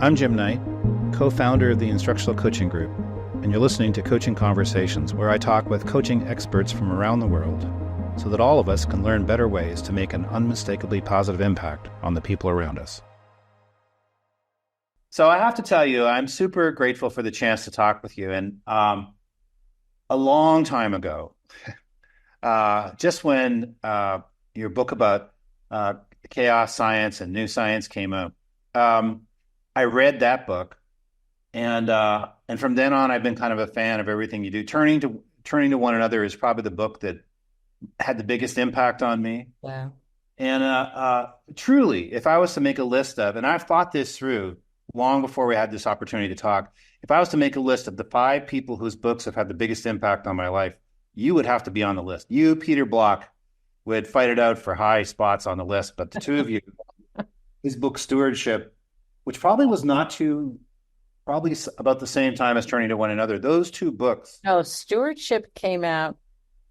I'm Jim Knight, co-founder of the Instructional Coaching Group, and you're listening to Coaching Conversations, where I talk with coaching experts from around the world so that all of us can learn better ways to make an unmistakably positive impact on the people around us. So I have to tell you, I'm super grateful for the chance to talk with you. And a long time ago, just when your book about chaos science and new science came out, I read that book, and from then on, I've been kind of a fan of everything you do. Turning to One Another is probably the book that had the biggest impact on me. Wow. And truly, if I was to make a list of, and I've thought this through long before we had this opportunity to talk, if I was to make a list of the 5 people whose books have had the biggest impact on my life, you would have to be on the list. You, Peter Block, would fight it out for high spots on the list, but the two of you, his book Stewardship, which probably was not too, probably about the same time as Turning to One Another, those 2 books. No, Stewardship came out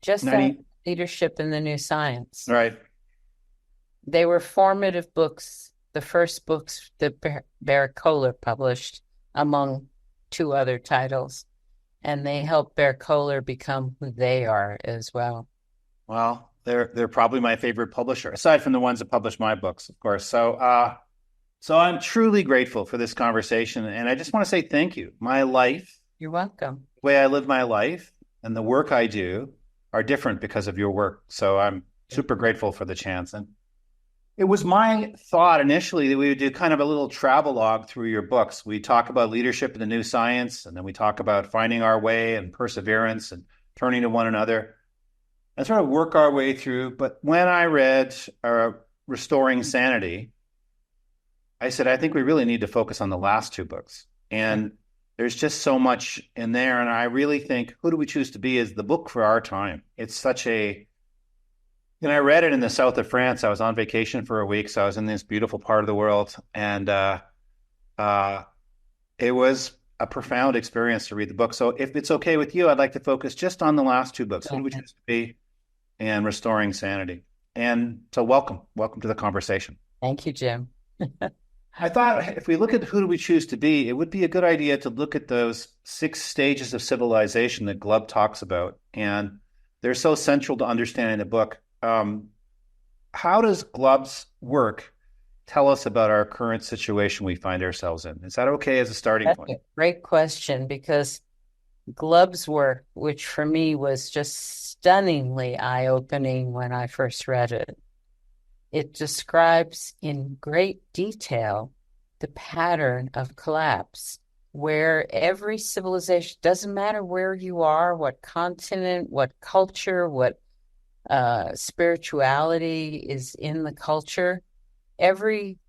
just 90, after Leadership in the New Science. right. They were formative books, the first books that Barrett Kohler published, among 2 other titles. And they helped Barrett Kohler become who they are as well. Well, they're probably my favorite publisher, aside from the ones that publish my books, of course. So I'm truly grateful for this conversation, and I just want to say thank you. My life, You're welcome. the way I live my life, and the work I do are different because of your work. So I'm super grateful for the chance. And it was my thought initially that we would do kind of a little travelogue through your books. We talk about leadership in the new science, and then we talk about finding our way and perseverance and turning to one another, and sort of work our way through. But when I read Restoring Sanity, I said, I think we really need to focus on the last 2 books. And there's just so much in there. And I really think Who Do We Choose to Be is the book for our time. It's such a, and I read it in the south of France. I was on vacation for a week, so I was in this beautiful part of the world. And it was a profound experience to read the book. So if it's okay with you, I'd like to focus just on the last 2 books, Who Do We Choose to Be and Restoring Sanity. And so welcome to the conversation. Thank you, Jim. I thought if we look at Who Do We Choose to Be, it would be a good idea to look at those 6 stages of civilization that Glub talks about. And they're so central to understanding the book. How does Glub's work tell us about our current situation we find ourselves in? Is that okay as a starting point? That's a great question, because Glub's work, which for me was just stunningly eye-opening when I first read it, it describes in great detail the pattern of collapse, where every civilization, doesn't matter where you are, what continent, what culture, what spirituality is in the culture, every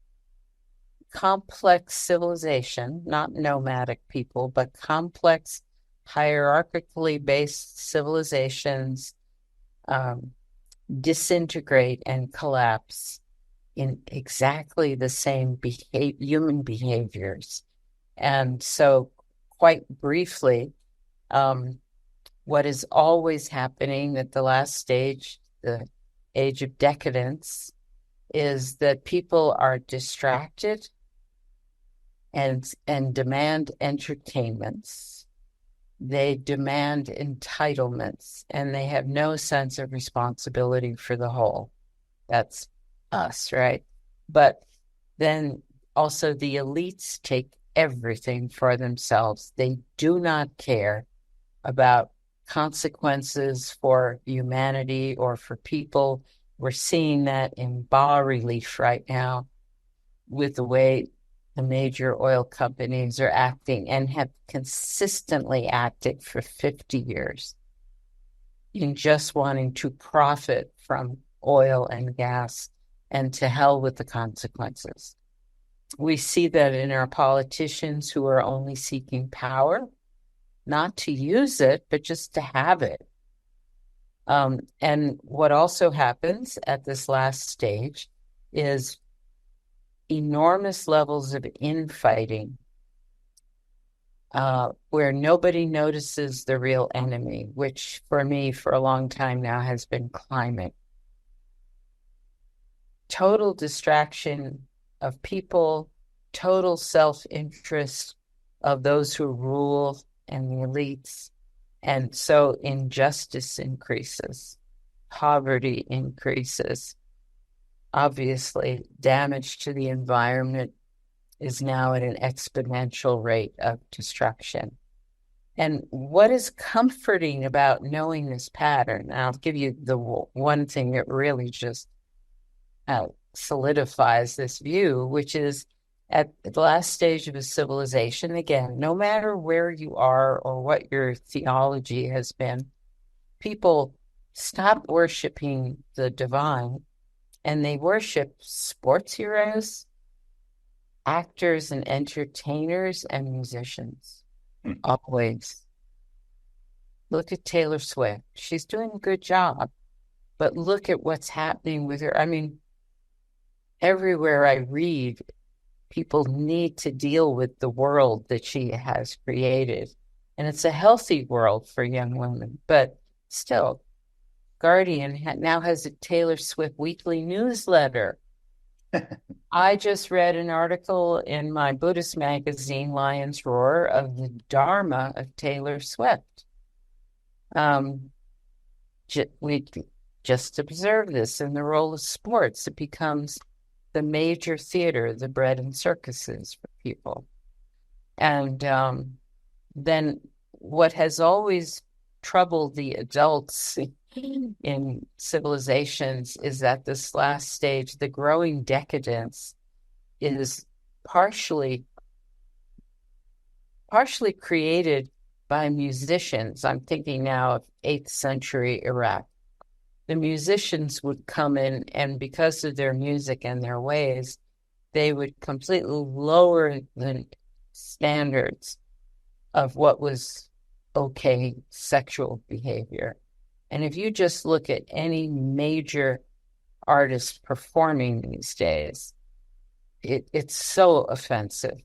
complex civilization, not nomadic people, but complex, hierarchically based civilizations, disintegrate and collapse in exactly the same human behaviors. And so, quite briefly, what is always happening at the last stage, the age of decadence, is that people are distracted and demand entertainments. They demand entitlements, and they have no sense of responsibility for the whole. That's us, right? But then also the elites take everything for themselves. They do not care about consequences for humanity or for people. We're seeing that in bas relief right now with the way the major oil companies are acting and have consistently acted for 50 years in just wanting to profit from oil and gas, and to hell with the consequences. We see that in our politicians who are only seeking power, not to use it, but just to have it. And what also happens at this last stage is enormous levels of infighting, where nobody notices the real enemy, which for me, for a long time now, has been climate. Total distraction of people, total self-interest of those who rule and the elites. And so injustice increases, poverty increases. Obviously, damage to the environment is now at an exponential rate of destruction. And what is comforting about knowing this pattern, and I'll give you the one thing that really just solidifies this view, which is at the last stage of a civilization, again, no matter where you are or what your theology has been, people stop worshiping the divine and they worship sports heroes, actors and entertainers, and musicians. Always. Look at Taylor Swift. She's doing a good job, but look at what's happening with her. I mean, everywhere I read, people need to deal with the world that she has created. And it's a healthy world for young women, but still, Guardian now has a Taylor Swift weekly newsletter. I just read an article in my Buddhist magazine, Lion's Roar, of the Dharma of Taylor Swift. We just observe this in the role of sports. It becomes the major theater, the bread and circuses for people. And then what has always troubled the adults in civilizations is that this last stage, the growing decadence, is partially created by musicians. I'm thinking now of 8th century Iraq. The musicians would come in, and because of their music and their ways, they would completely lower the standards of what was okay sexual behavior. And if you just look at any major artist performing these days, it's so offensive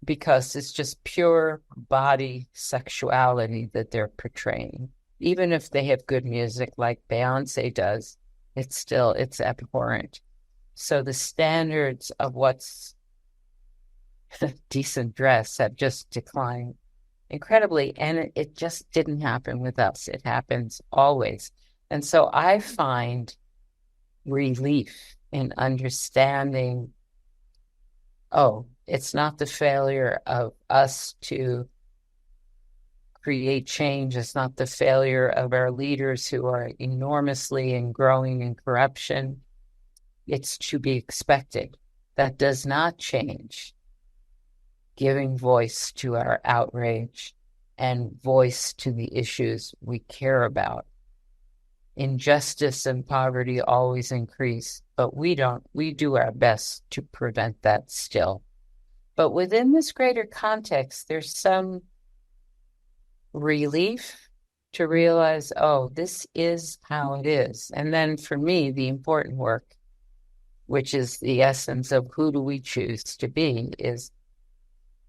because it's just pure body sexuality that they're portraying. Even if they have good music like Beyonce does, it's abhorrent. So the standards of what's decent dress have just declined incredibly. And it just didn't happen with us. It happens always. And so I find relief in understanding, oh, it's not the failure of us to create change. It's not the failure of our leaders who are enormously and growing in corruption. It's to be expected. That does not change giving voice to our outrage and voice to the issues we care about. Injustice and poverty always increase, but we do our best to prevent that still. But within this greater context, there's some relief to realize, oh, this is how it is. And then for me, the important work, which is the essence of who do we choose to be, is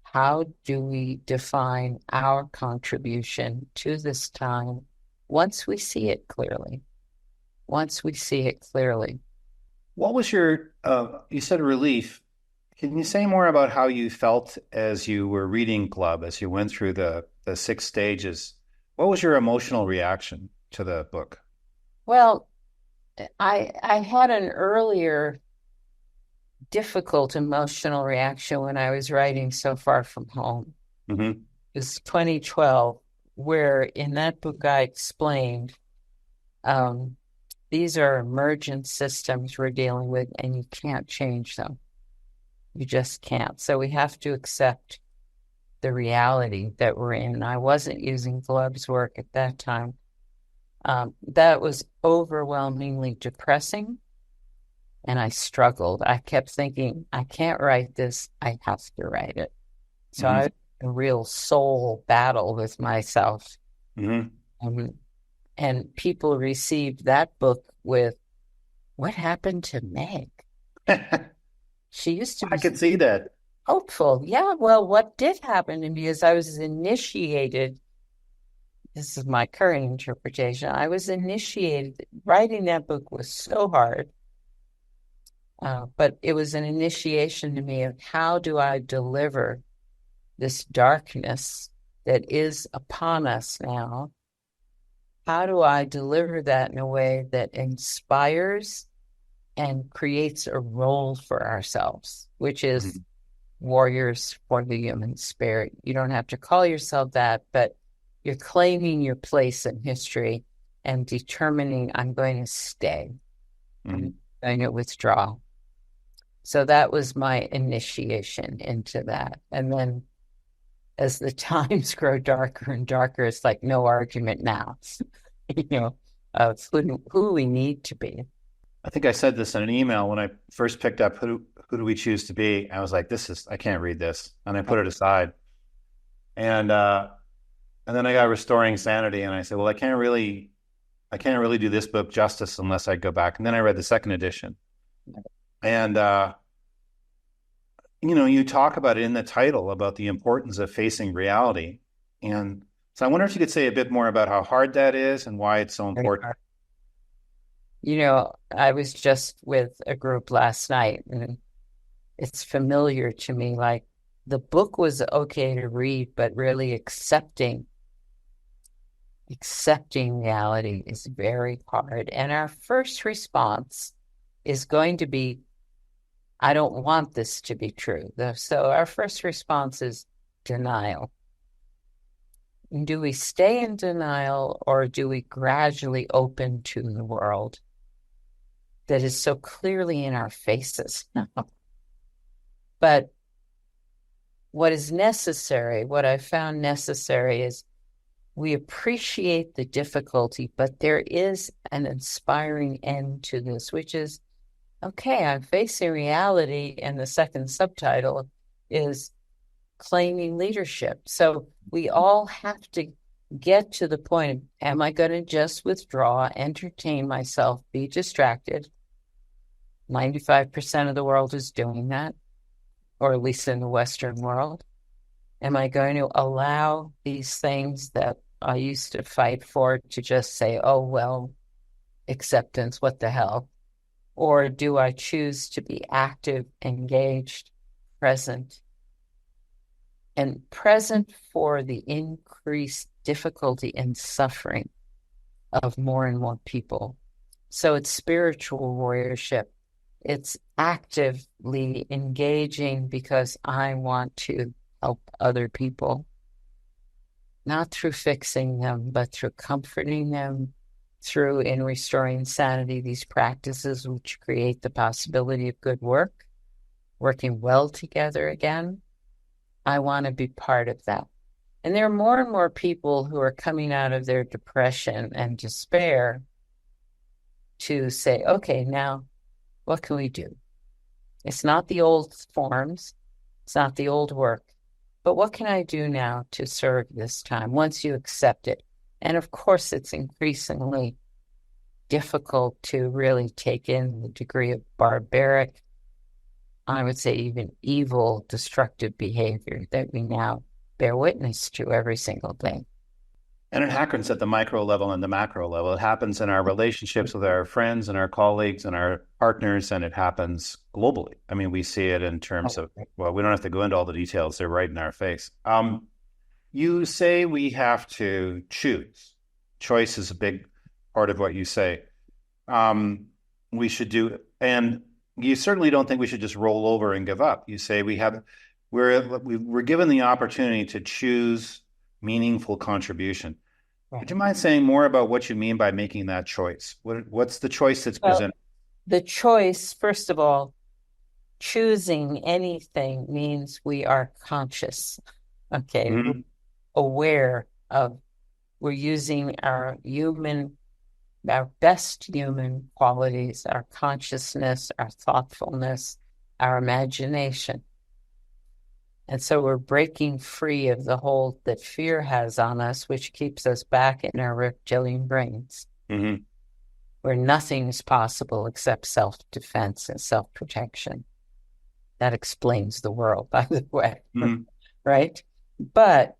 how do we define our contribution to this time once we see it clearly? Once we see it clearly. What was your, you said relief. Can you say more about how you felt as you were reading Glub, as you went through the 6 stages? What was your emotional reaction to the book? Well, I had an earlier difficult emotional reaction when I was writing So Far From Home. Mm-hmm. It was 2012, where in that book I explained these are emergent systems we're dealing with, and you can't change them. You just can't. So we have to accept the reality that we're in. I wasn't using Glub's work at that time. That was overwhelmingly depressing, and I struggled. I kept thinking, I can't write this. I have to write it. So I had a real soul battle with myself. Mm-hmm. And people received that book with, what happened to Meg? She used to be I could see that. hopeful. Yeah, well, what did happen to me is I was initiated. This is my current interpretation. I was initiated. Writing that book was so hard. But it was an initiation to me of how do I deliver this darkness that is upon us now? How do I deliver that in a way that inspires and creates a role for ourselves, which is Mhm. warriors for the human spirit? You don't have to call yourself that, but you're claiming your place in history and determining, I'm going to stay, I'm Mhm. going to withdraw. So that was my initiation into that. And then as the times grow darker and darker, it's like no argument now, you know, of who we need to be. I think I said this in an email when I first picked up who do we choose to be? I was like, I can't read this. And I put it aside. And then I got Restoring Sanity and I said, well, I can't really do this book justice unless I go back. And then I read the second edition. And you talk about it in the title about the importance of facing reality. And so I wonder if you could say a bit more about how hard that is and why it's so important. I was just with a group last night, and it's familiar to me. Like the book was okay to read, but really accepting reality is very hard. And our first response is going to be, I don't want this to be true. So our first response is denial. Do we stay in denial, or do we gradually open to the world that is so clearly in our faces now? But what is necessary, what I found necessary, is we appreciate the difficulty, but there is an inspiring end to this, which is, okay, I'm facing reality, and the second subtitle is claiming leadership. So we all have to get to the point of, am I going to just withdraw, entertain myself, be distracted? 95% of the world is doing that, or at least in the Western world. Am I going to allow these things that I used to fight for to just say, oh, well, acceptance, what the hell? Or do I choose to be active, engaged, present, and present for the increased difficulty and suffering of more and more people? So it's spiritual warriorship. It's actively engaging because I want to help other people, not through fixing them, but through comforting them, through, in Restoring Sanity, these practices which create the possibility of good work, working well together again. I want to be part of that. And there are more and more people who are coming out of their depression and despair to say, okay, now what can we do? It's not the old forms, it's not the old work, but what can I do now to serve this time once you accept it? And of course, it's increasingly difficult to really take in the degree of barbaric, I would say even evil, destructive behavior that we now bear witness to every single day. And it happens at the micro level and the macro level. It happens in our relationships with our friends and our colleagues and our partners, and it happens globally. I mean, we see it in terms of, well, we don't have to go into all the details. They're right in our face. You say we have to choose. Choice is a big part of what you say. We should do, and you certainly don't think we should just roll over and give up. You say we're given the opportunity to choose meaningful contribution. Would you mind saying more about what you mean by making that choice? What's the choice that's presented? The choice, first of all, choosing anything means we are conscious. Okay, Mm-hmm. aware of, we're using our best human qualities, our consciousness, our thoughtfulness, our imagination. And so we're breaking free of the hold that fear has on us, which keeps us back in our reptilian brains, Mm-hmm. where nothing is possible except self-defense and self-protection. That explains the world, by the way, Mm-hmm. right? But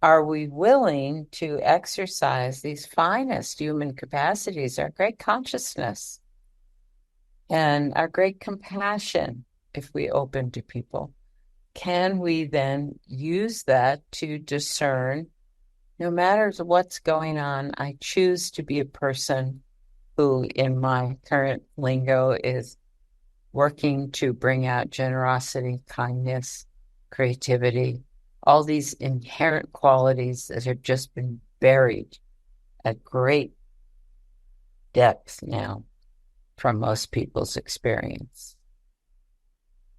are we willing to exercise these finest human capacities, our great consciousness, and our great compassion, if we open to people, can we then use that to discern, no matter what's going on, I choose to be a person who, in my current lingo, is working to bring out generosity, kindness, creativity, all these inherent qualities that have just been buried at great depth now from most people's experience.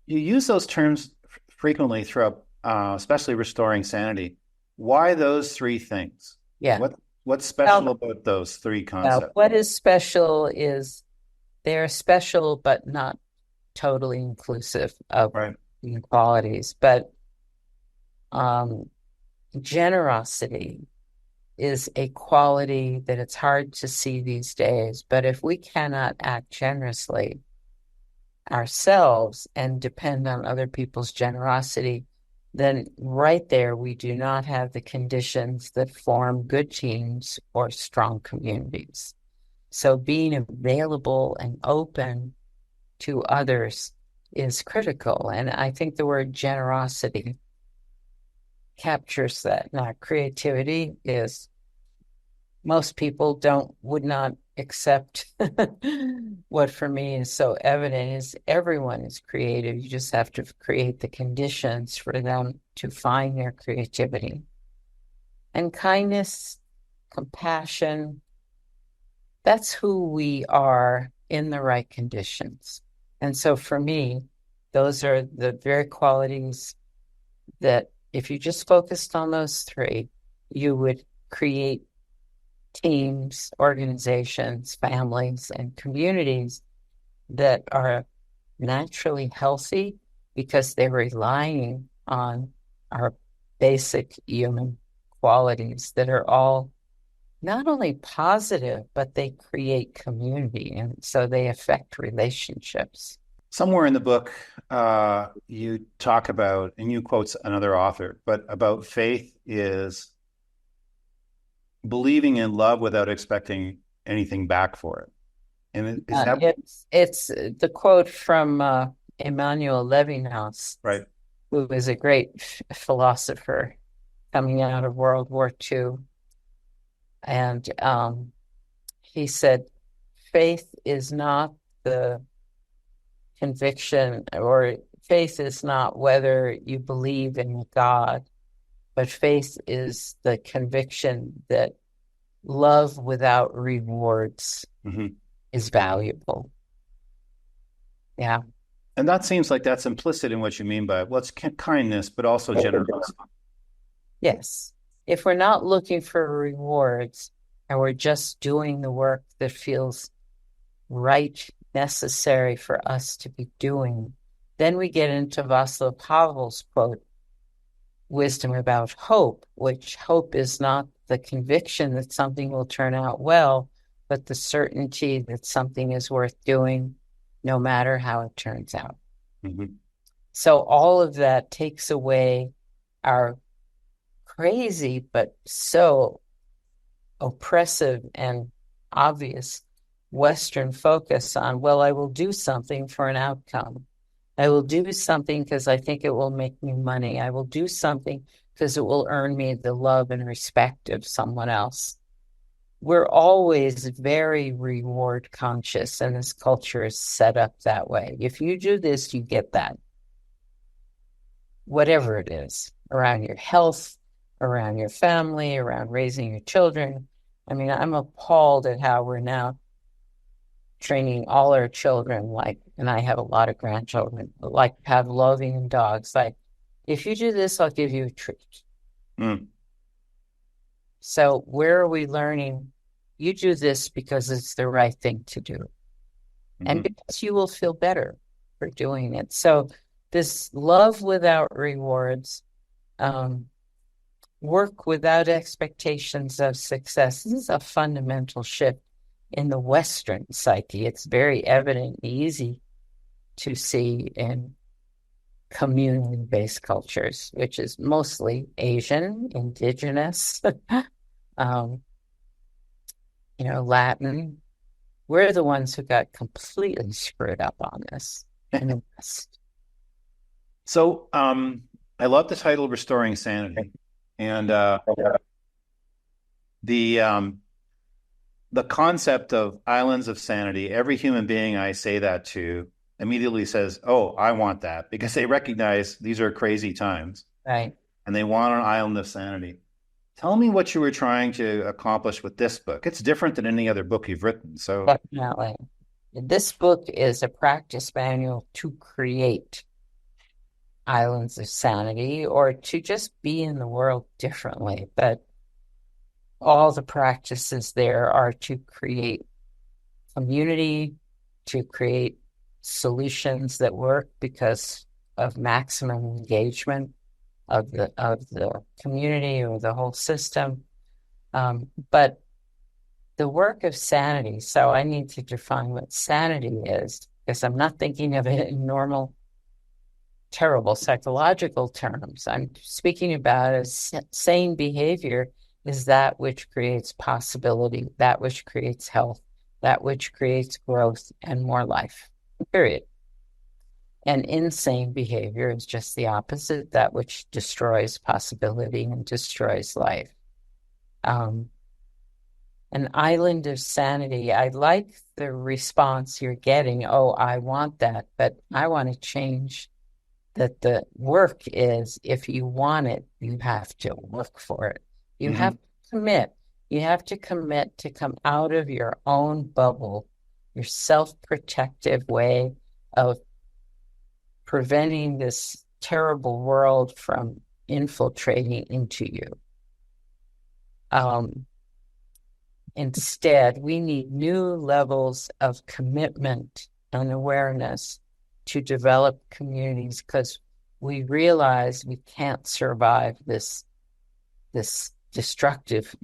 You use those terms frequently throughout, especially restoring sanity. Why those three things? Yeah. What's special about those three concepts? What is special is they're special, but not totally inclusive of Right. qualities. But generosity is a quality that it's hard to see these days. But if we cannot act generously ourselves and depend on other people's generosity, then right there we do not have the conditions that form good teams or strong communities. So being available and open to others is critical. And I think the word generosity captures that. Now, creativity is, most people would not accept what for me is so evident is everyone is creative. You just have to create the conditions for them to find their creativity. And kindness, compassion, that's who we are in the right conditions. And so for me, those are the very qualities that if you just focused on those three, you would create teams, organizations, families, and communities that are naturally healthy because they're relying on our basic human qualities that are all not only positive, but they create community. And so they affect relationships. Somewhere in the book, you talk about, and you quote another author, but about faith is believing in love without expecting anything back for it. And is that it's the quote from Emmanuel Levinas, right? Who is a great philosopher coming out of World War II. And he said, faith is not the conviction, or faith is not whether you believe in God, but faith is the conviction that love without rewards is valuable. Yeah. And that seems like that's implicit in what you mean by, well, it's kindness, but also generosity. Yes. If we're not looking for rewards and we're just doing the work that feels right, necessary for us to be doing, then we get into Václav Havel's quote, wisdom about hope, which hope is not the conviction that something will turn out well, but the certainty that something is worth doing no matter how it turns out. So all of that takes away our crazy but so oppressive and obvious Western focus on, well, I will do something for an outcome. I will do something because I think it will make me money. I will do something because it will earn me the love and respect of someone else. We're always very reward conscious, and this culture is set up that way. If you do this, you get that. Whatever it is, around your health, around your family, around raising your children. I mean, I'm appalled at how we're now training all our children, like, and I have a lot of grandchildren, like Pavlovian dogs. Like, if you do this, I'll give you a treat. So where are we learning? You do this because it's the right thing to do. And because you will feel better for doing it. So this love without rewards, work without expectations of success. This is a fundamental shift in the Western psyche. It's very evident and easy to see in community-based cultures, which is mostly Asian, indigenous, Latin, We're the ones who got completely screwed up on this in the West. So, I love the title "Restoring Sanity," and the the concept of islands of sanity. Every human being I say that to immediately says, "Oh, I want that," because they recognize these are crazy times Right. and they want an island of sanity. Tell me what you were trying to accomplish with this book. It's different than any other book you've written. So, Definitely. This book is a practice manual to create islands of sanity or to just be in the world differently. But all the practices there are to create community, to create solutions that work because of maximum engagement of the community or the whole system. But the work of sanity, so I need to define what sanity is, because I'm not thinking of it in normal, terrible psychological terms. I'm speaking about as sane behavior is that which creates possibility, that which creates health, that which creates growth and more life, period. And insane behavior is just the opposite, that which destroys possibility and destroys life. An island of sanity. I like the response you're getting. Oh, I want that, but I want to change that. The work is, if you want it, you have to work for it. You have mhm. to commit. You have to commit to come out of your own bubble, your self-protective way of preventing this terrible world from infiltrating into you. Instead, we need new levels of commitment and awareness to develop communities, because we realize we can't survive these destructive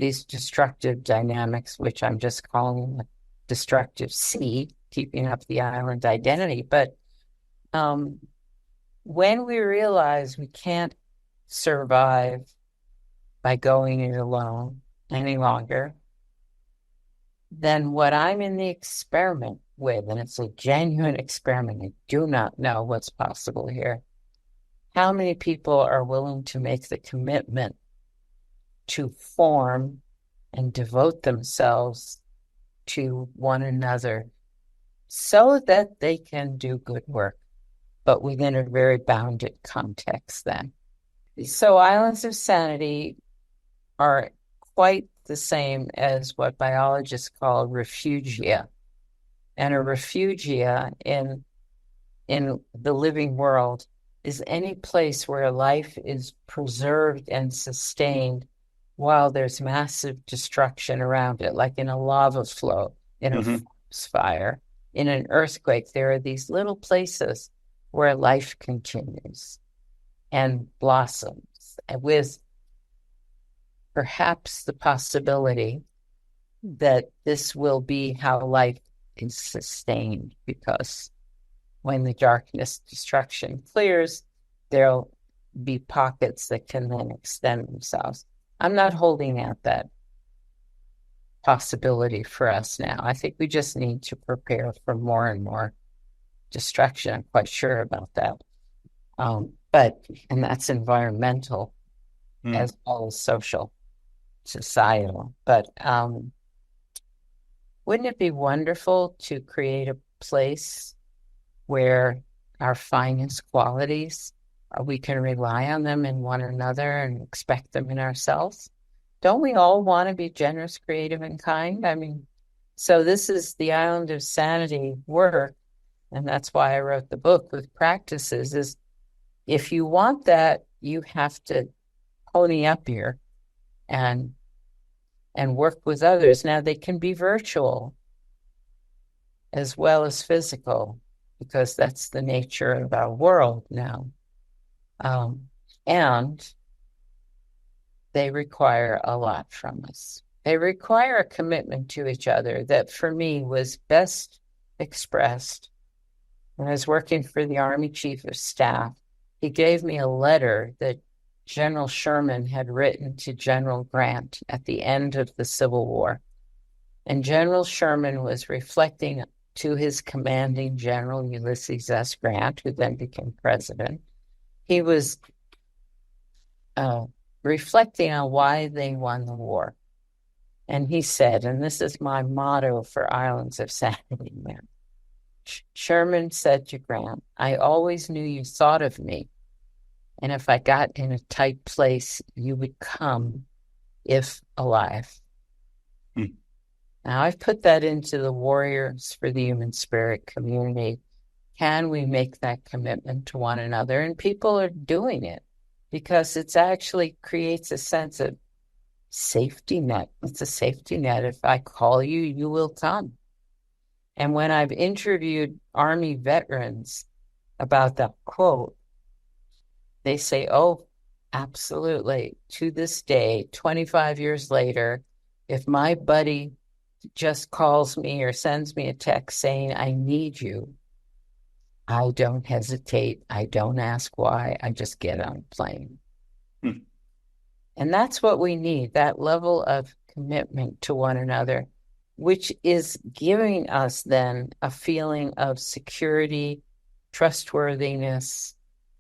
dynamics, which I'm just calling the destructive sea, keeping up the island identity. But when we realize we can't survive by going it alone any longer, then what I'm in the experiment with, and it's a genuine experiment, I do not know what's possible here. How many people are willing to make the commitment to form and devote themselves to one another so that they can do good work, but within a very bounded context then? So islands of sanity are quite the same as what biologists call refugia. And a refugia in the living world is any place where life is preserved and sustained while there's massive destruction around it, like in a lava flow, in a Mhm. forest fire, in an earthquake. There are these little places where life continues and blossoms, with perhaps the possibility that this will be how life is sustained, because when the darkness destruction clears, there'll be pockets that can then extend themselves. I'm not holding out that possibility for us now. I think we just need to prepare for more and more destruction. I'm quite sure about that. And that's environmental Mm. as well as social, societal. But wouldn't it be wonderful to create a place where our finest qualities, we can rely on them in one another and expect them in ourselves? Don't we all want to be generous, creative, and kind? I mean, so this is the island of sanity work, and that's why I wrote the book with practices. Is if you want that, you have to pony up here and work with others. Now they can be virtual as well as physical, because that's the nature of our world now. And they require a lot from us. They require a commitment to each other that for me was best expressed when I was working for the Army Chief of Staff. He gave me a letter that General Sherman had written to General Grant at the end of the Civil War. And General Sherman was reflecting to his commanding general, Ulysses S. Grant, who then became president. He was reflecting on why they won the war. And he said, and this is my motto for Islands of Sanity, man. Sherman said to Grant, I always knew you thought of me. And if I got in a tight place, you would come if alive. Hmm. Now, I've put that into the Warriors for the Human Spirit community. Can we make that commitment to one another? And people are doing it because it's actually creates a sense of safety net. It's a safety net. If I call you, you will come. And when I've interviewed Army veterans about that quote, they say, oh, absolutely. To this day, 25 years later, if my buddy just calls me or sends me a text saying, I need you, I don't hesitate. I don't ask why. I just get on a plane. Hmm. And that's what we need, that level of commitment to one another, which is giving us then a feeling of security, trustworthiness,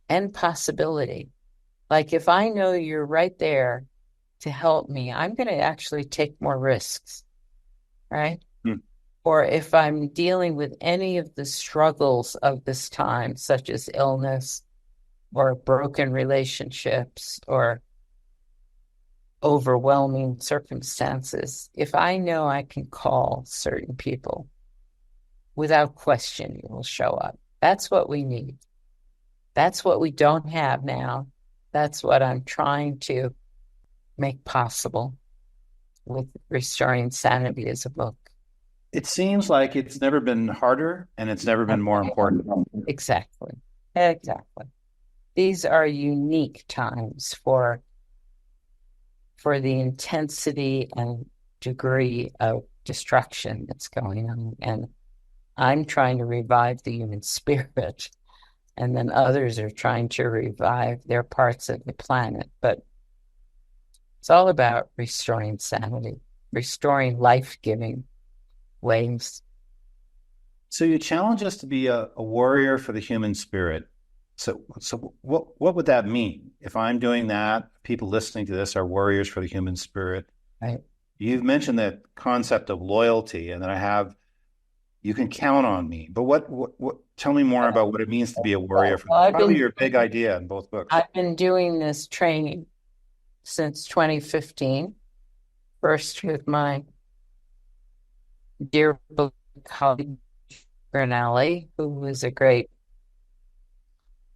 and possibility. Like if I know you're right there to help me, I'm going to actually take more risks, right? Hmm. Or if I'm dealing with any of the struggles of this time, such as illness or broken relationships or overwhelming circumstances, if I know I can call certain people, without question, you will show up. That's what we need. That's what we don't have now. That's what I'm trying to make possible with Restoring Sanity as a book. It seems like it's never been harder and it's never been more important. Exactly. Exactly. These are unique times for the intensity and degree of destruction that's going on. And I'm trying to revive the human spirit, and then others are trying to revive their parts of the planet. But it's all about restoring sanity, restoring life-giving ways. So you challenge us to be a warrior for the human spirit. So what would that mean? If I'm doing that, people listening to this are warriors for the human spirit. Right. You've mentioned that concept of loyalty, and that you can count on me. But what tell me more about what it means to be a warrior for Well, probably your big idea in both books. I've been doing this training since 2015, first with my dear colleague Bernelli, who was a great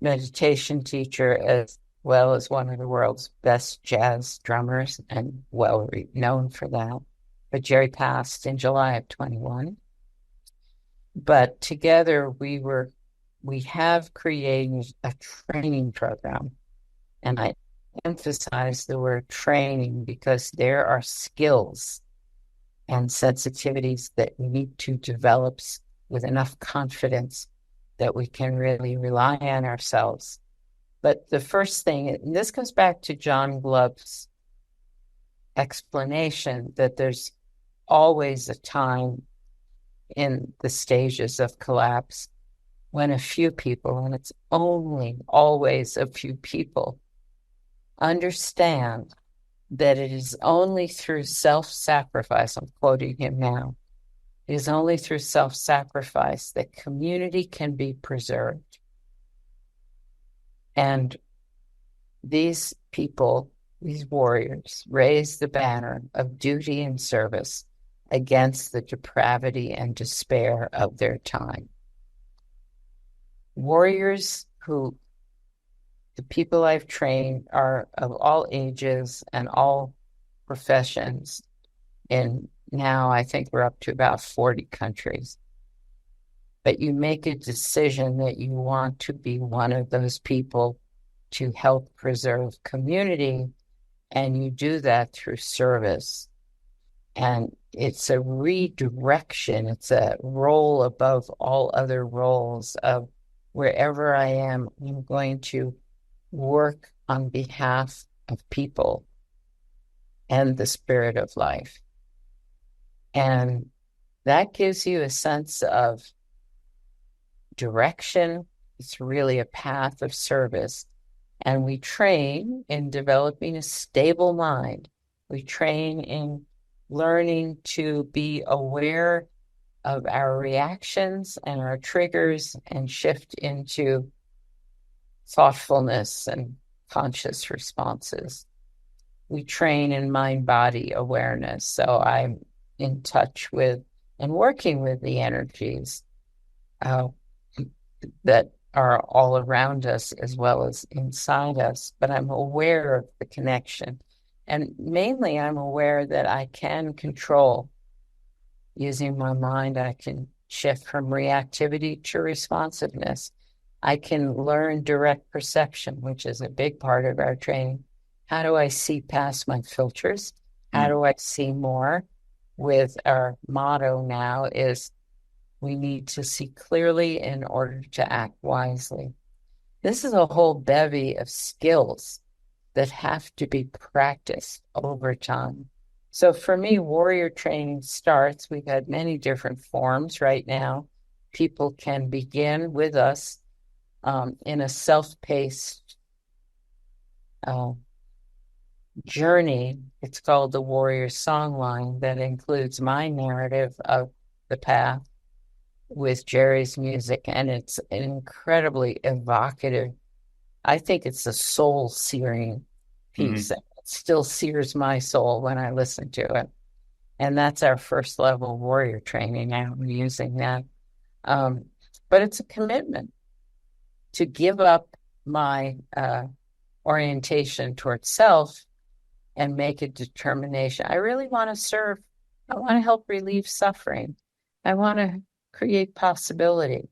meditation teacher as well as one of the world's best jazz drummers and well known for that. But Jerry passed in July of 21. But together we have created a training program. And I emphasize the word training because there are skills and sensitivities that we need to develop with enough confidence that we can really rely on ourselves. But the first thing, and this goes back to John Glub's explanation that there's always a time in the stages of collapse when a few people, and it's only always a few people, understand that it is only through self-sacrifice, I'm quoting him now, it is only through self-sacrifice that community can be preserved. And these people, these warriors, raise the banner of duty and service against the depravity and despair of their time. Warriors who the people I've trained are of all ages and all professions. And now I think we're up to about 40 countries. But you make a decision that you want to be one of those people to help preserve community, and you do that through service. And it's a redirection. It's a role above all other roles of wherever I am, I'm going to work on behalf of people and the spirit of life. And that gives you a sense of direction. It's really a path of service. And we train in developing a stable mind. We train in learning to be aware of our reactions and our triggers and shift into thoughtfulness and conscious responses. We train in mind body awareness. So I'm in touch with and working with the energies uh, that are all around us as well as inside us, but I'm aware of the connection. And mainly, I'm aware that I can control using my mind. I can shift from reactivity to responsiveness. I can learn direct perception, which is a big part of our training. How do I see past my filters? How Mm. do I see more? With our motto now is we need to see clearly in order to act wisely. This is a whole bevy of skills that have to be practiced over time. So for me, warrior training starts, we've had many different forms right now. People can begin with us in a self-paced uh, journey. It's called the Warrior Songline that includes my narrative of the path with Jerry's music, and it's an incredibly evocative. I think it's a soul searing piece. Hmm. It still sears my soul when I listen to it. And that's our first level warrior training. Now we're using that. Um, but it's a commitment to give up my orientation towards self and make a determination. I really want to serve. I want to help relieve suffering. I want to create possibility.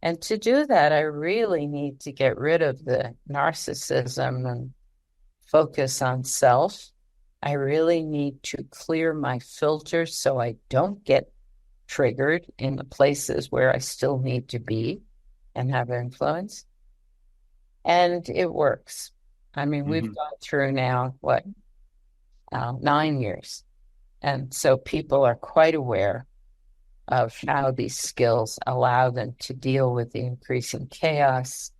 And to do that, I really need to get rid of the narcissism and focus on self. I really need to clear my filters so I don't get triggered in the places where I still need to be and have influence. And it works. I mean, we've Hmm. gone through now, 9 years. And so people are quite aware of how these skills allow them to deal with the increasing chaos,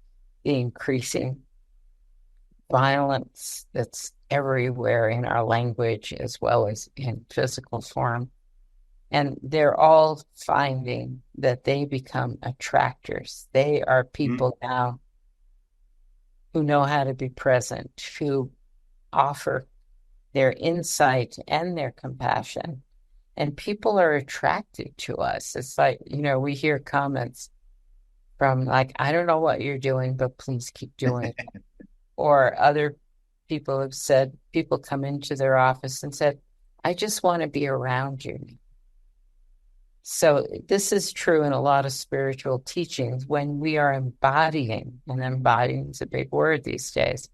the increasing violence that's everywhere in our language as well as in physical form. And they're all finding that they become attractors. They are people now who know how to be present, who offer their insight and their compassion. And people are attracted to us. It's like, we hear comments from like, I don't know what you're doing, but please keep doing it. Or other people have said, people come into their office and said, I just want to be around you. So this is true in a lot of spiritual teachings when we are embodying, and embodying is a big word these days,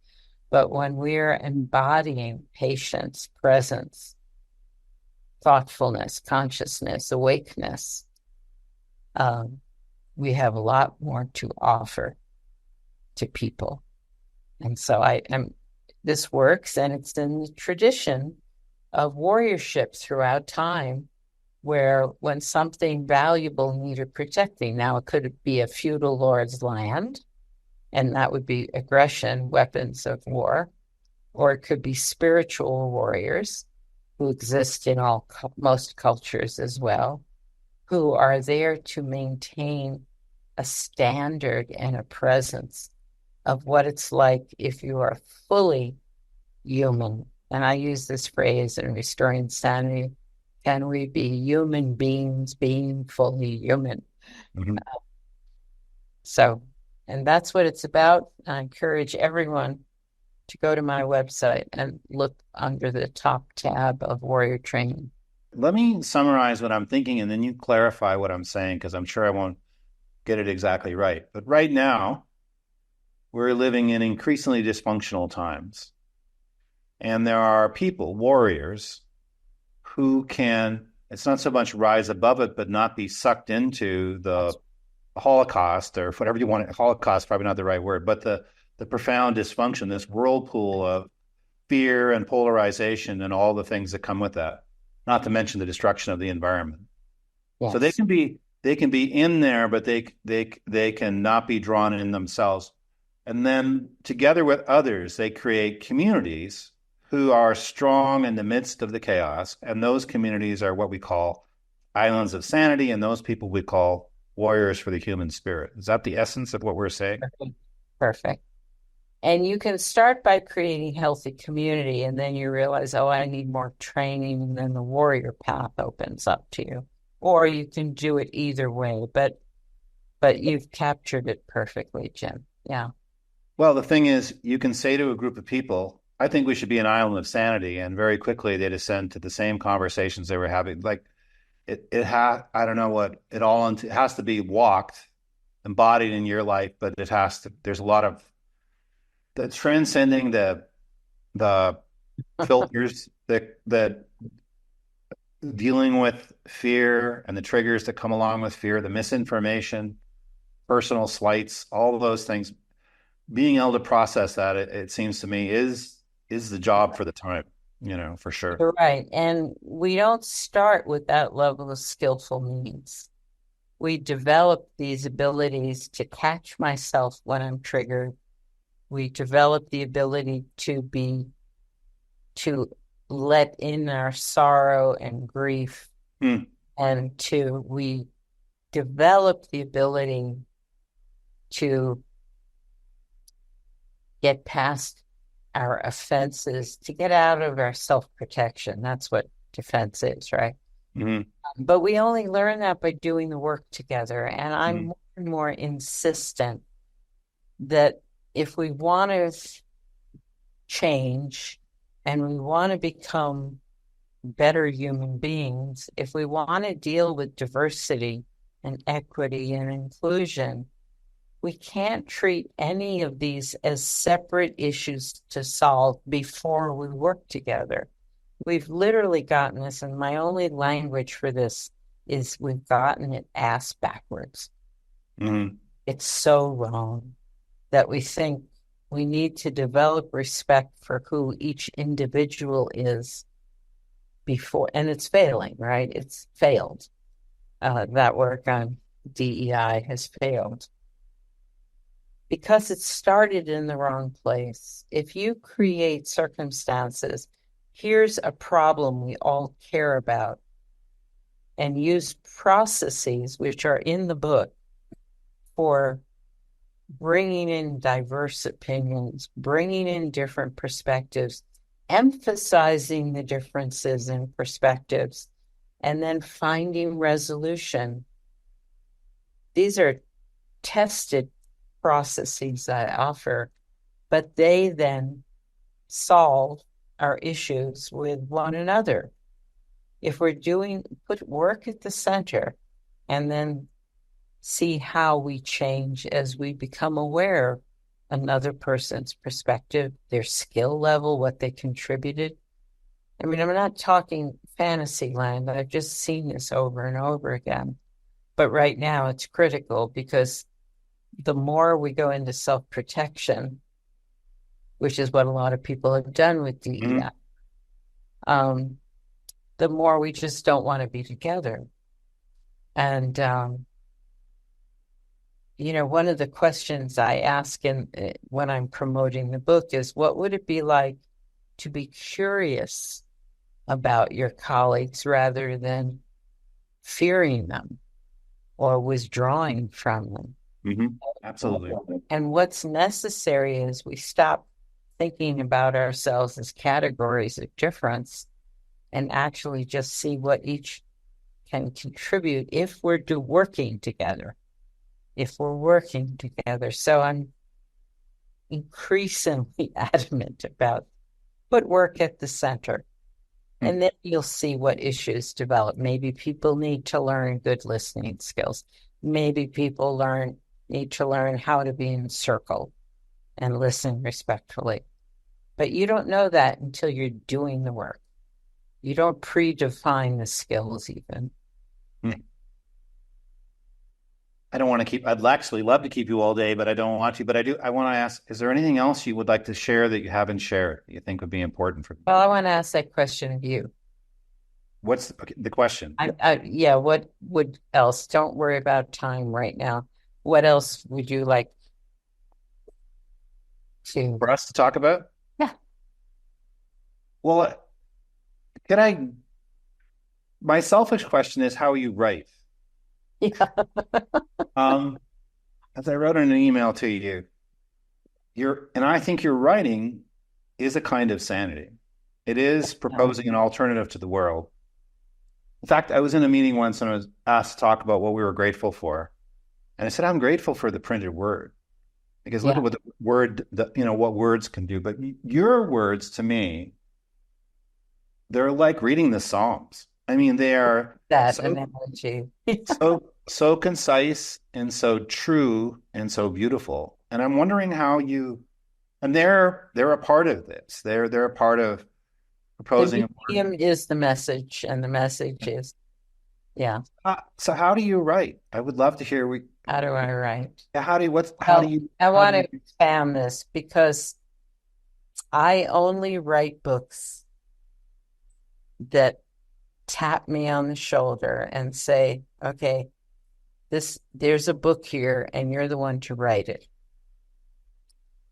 but when we're embodying patience, presence, thoughtfulness, consciousness, awakeness, we have a lot more to offer to people. And so this works, and it's in the tradition of warriorship throughout time, where when something valuable needed protecting, now it could be a feudal lord's land, and that would be aggression, weapons of war, or it could be spiritual warriors who exist in most cultures as well, who are there to maintain a standard and a presence of what it's like if you are fully human. And I use this phrase in Restoring Sanity. Can we be human beings being fully human? Hmm. So, and that's what it's about. I encourage everyone to go to my website and look under the top tab of warrior training. Let me summarize what I'm thinking, and then you clarify what I'm saying, because I'm sure I won't get it exactly right. But right now, we're living in increasingly dysfunctional times. And there are people, warriors, who can, it's not so much rise above it, but not be sucked into the Holocaust or whatever you want. Holocaust, probably not the right word, but the profound dysfunction, this whirlpool of fear and polarization and all the things that come with that. not to mention the destruction of the environment. So Yes. they can be in there, but they can not be drawn in themselves. And then together with others, they create communities who are strong in the midst of the chaos. And those communities are what we call islands of sanity, and those people we call warriors for the human spirit. Is that the essence of what we're saying? Perfect. Perfect. And you can start by creating healthy community, and then you realize, oh, I need more training, and then the warrior path opens up to you. Or you can do it either way, but you've captured it perfectly, Jim. Yeah. Well, the thing is, you can say to a group of people, I think we should be an island of sanity, and very quickly they descend to the same conversations they were having. Like I don't know what it all, it has to be walked, embodied in your life, but it has to, there's a lot of the transcending the filters that dealing with fear and the triggers that come along with fear, the misinformation, personal slights, all of those things, being able to process that, it seems to me is the job for the time, for sure. You're right. And we don't start with that level of skillful means. We develop these abilities to catch myself when I'm triggered. We develop the ability to let in our sorrow and grief, and we develop the ability to get past our offenses, to get out of our self-protection. That's what defense is, right? Mm-hmm. But we only learn that by doing the work together. And I'm Mm-hmm. more and more insistent that if we want to change and we want to become better human beings, if we want to deal with diversity and equity and inclusion, we can't treat any of these as separate issues to solve before we work together. We've literally gotten this, and my only language for this is we've gotten it ass backwards. Mm-hmm. It's so wrong that we think we need to develop respect for who each individual is before, and it's failing, right? It's failed. That work on DEI has failed because it started in the wrong place. If you create circumstances, here's a problem we all care about, and use processes which are in the book for bringing in diverse opinions, bringing in different perspectives, emphasizing the differences in perspectives, and then finding resolution. These are tested processes I offer, but they then solve our issues with one another. If we're put work at the center and then see how we change as we become aware of another person's perspective, their skill level, what they contributed. I mean, I'm not talking fantasy land. I've just seen this over and over again. But right now it's critical because the more we go into self-protection, which is what a lot of people have done with DEI, the more we just don't want to be together. And, one of the questions I ask when I'm promoting the book is, what would it be like to be curious about your colleagues rather than fearing them or withdrawing from them? Mm-hmm. Absolutely. And what's necessary is we stop thinking about ourselves as categories of difference and actually just see what each can contribute if we're working together. If we're working together. So I'm increasingly adamant about put work at the center. And then you'll see what issues develop. Maybe people need to learn good listening skills. Maybe people need to learn how to be in circle and listen respectfully. But you don't know that until you're doing the work. You don't predefine the skills even. I'd actually love to keep you all day, but I don't want to. But I want to ask, is there anything else you would like to share that you haven't shared that you think would be important for me? Well, I want to ask that question of you. What's the question? Yeah, what would else? Don't worry about time right now. What else would you like to? For us to talk about? Yeah. Well, can I? My selfish question is how you write. Yeah. Um, as I wrote in an email to you, and I think your writing is a kind of sanity. It is proposing an alternative to the world. In fact, I was in a meeting once and I was asked to talk about what we were grateful for. And I said, I'm grateful for the printed word because look Yeah. at what the word, what words can do. But your words to me, they're like reading the Psalms. I mean, they are That so, analogy. so concise and so true and so beautiful. And I'm wondering how and they're a part of this. They're a part of proposing The a more. medium is the message, and the message is, yeah. So how do you write? I would love to hear. How do I write? How do Well, you I how want do to you expand this because I only write books that tap me on the shoulder and say, okay, there's a book here and you're the one to write it.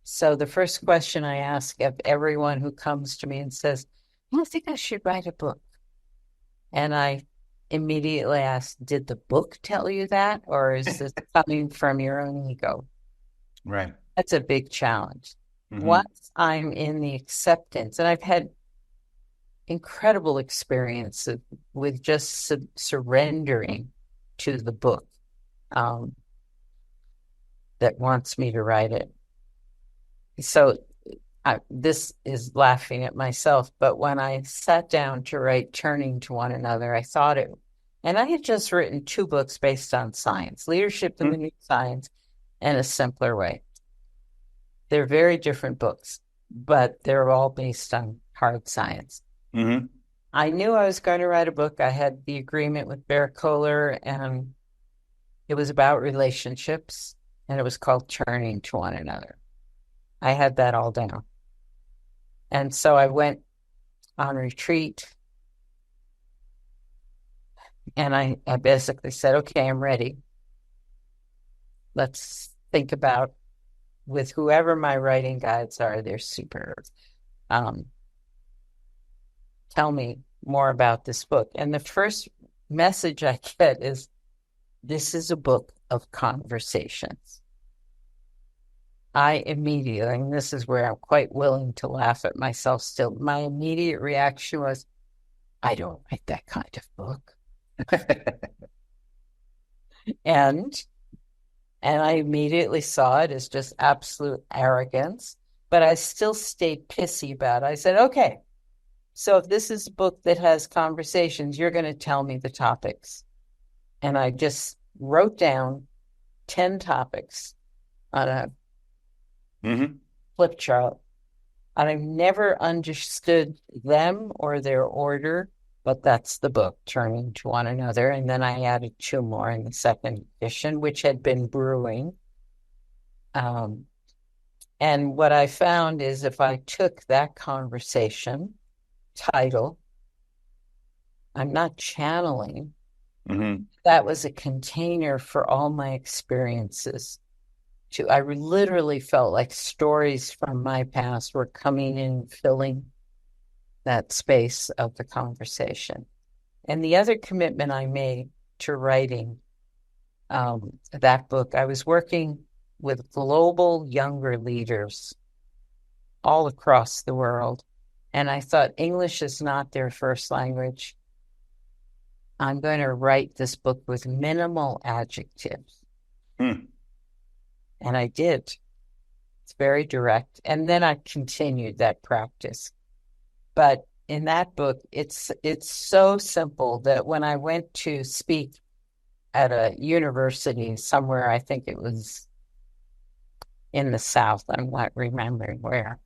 So the first question I ask of everyone who comes to me and says, I think I should write a book. And I immediately ask, did the book tell you that? Or is this coming from your own ego? right? That's a big challenge. Hmm. Once I'm in the acceptance, and I've had incredible experience with just surrendering to the book um, that wants me to write it. So this is laughing at myself, but when I sat down to write Turning to One Another, I thought it, and I had just written two books based on science, Leadership in the New Science and A Simpler Way. They're very different books, but they're all based on hard science. Hmm. I knew I was going to write a book. I had the agreement with Bear Kohler, and it was about relationships, and it was called Turning to One Another. I had that all down. And so I went on retreat, and I basically said, okay, I'm ready. Let's think about with whoever my writing guides are, they're superb. Um, tell me more about this book. And the first message I get is, this is a book of conversations. I immediately, and this is where I'm quite willing to laugh at myself still, my immediate reaction was, I don't write that kind of book. And I immediately saw it as just absolute arrogance, but I still stayed pissy about it. I said, okay, so if this is a book that has conversations, you're going to tell me the topics. And I just wrote down 10 topics on a Hmm. flip chart. And I've never understood them or their order, but that's the book, Turning to One Another. And then I added two more in the second edition, which had been brewing. And what I found is if I took that conversation title, I'm not channeling, Hmm. that was a container for all my experiences. I literally felt like stories from my past were coming in, filling that space of the conversation. And the other commitment I made to writing that book, I was working with global younger leaders all across the world. And I thought English is not their first language. I'm going to write this book with minimal adjectives. Hmm. And I did. It's very direct. And then I continued that practice. But in that book, it's so simple that when I went to speak at a university somewhere, I think it was in the South, I'm not remembering where.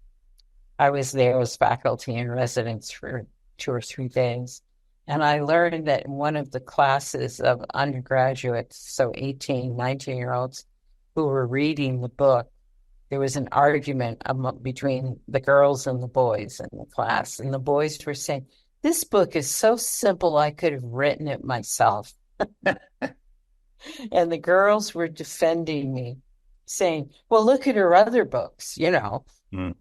I was there as faculty in residence for 2 or 3 days. And I learned that in one of the classes of undergraduates, so 18, 19-year-olds who were reading the book, there was an argument between the girls and the boys in the class. And the boys were saying, This book is so simple, I could have written it myself. And the girls were defending me, saying, well, look at her other books, you know. Mm.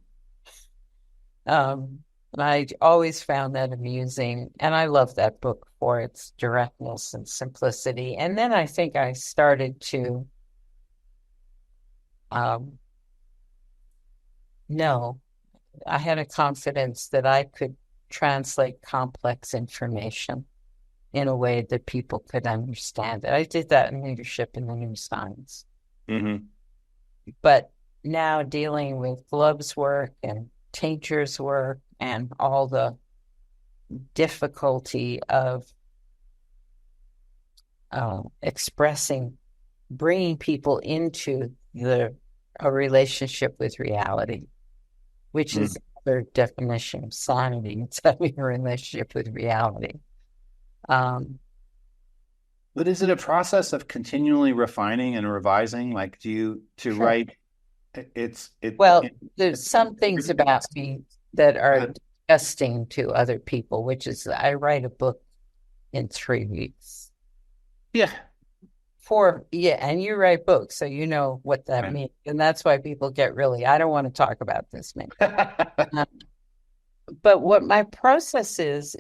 And I always found that amusing. And I love that book for its directness and simplicity. And then I think I started to um, know, I had a confidence that I could translate complex information in a way that people could understand it. I did that in leadership in the new science. Hmm. But now dealing with Glub's work and Tincture's work and all the difficulty of expressing, bringing people into a relationship with reality, which Mm. is their definition of sanity. It's having a relationship with reality. But is it a process of continually refining and revising? Like, do you to Sure. write? Well, there's some things about me that Go are ahead. disgusting to other people, which is I write a book in 3 weeks. Yeah. Yeah, and you write books, so you know what that Right. means. And that's why people get really, I don't want to talk about this, man. Uh, but what my process is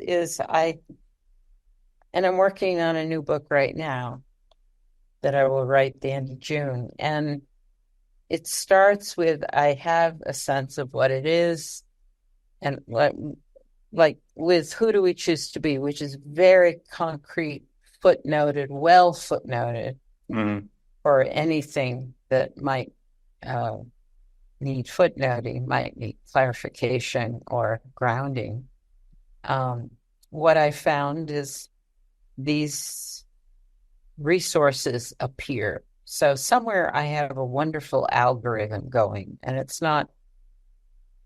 and I'm working on a new book right now that I will write the end of June. And it starts with I have a sense of what it is and like with who do we choose to be, which is very concrete, footnoted, well footnoted Mhm. for anything that might uh, need footnoting, might need clarification or grounding. Um, what I found is these resources appear. So somewhere I have a wonderful algorithm going, and it's not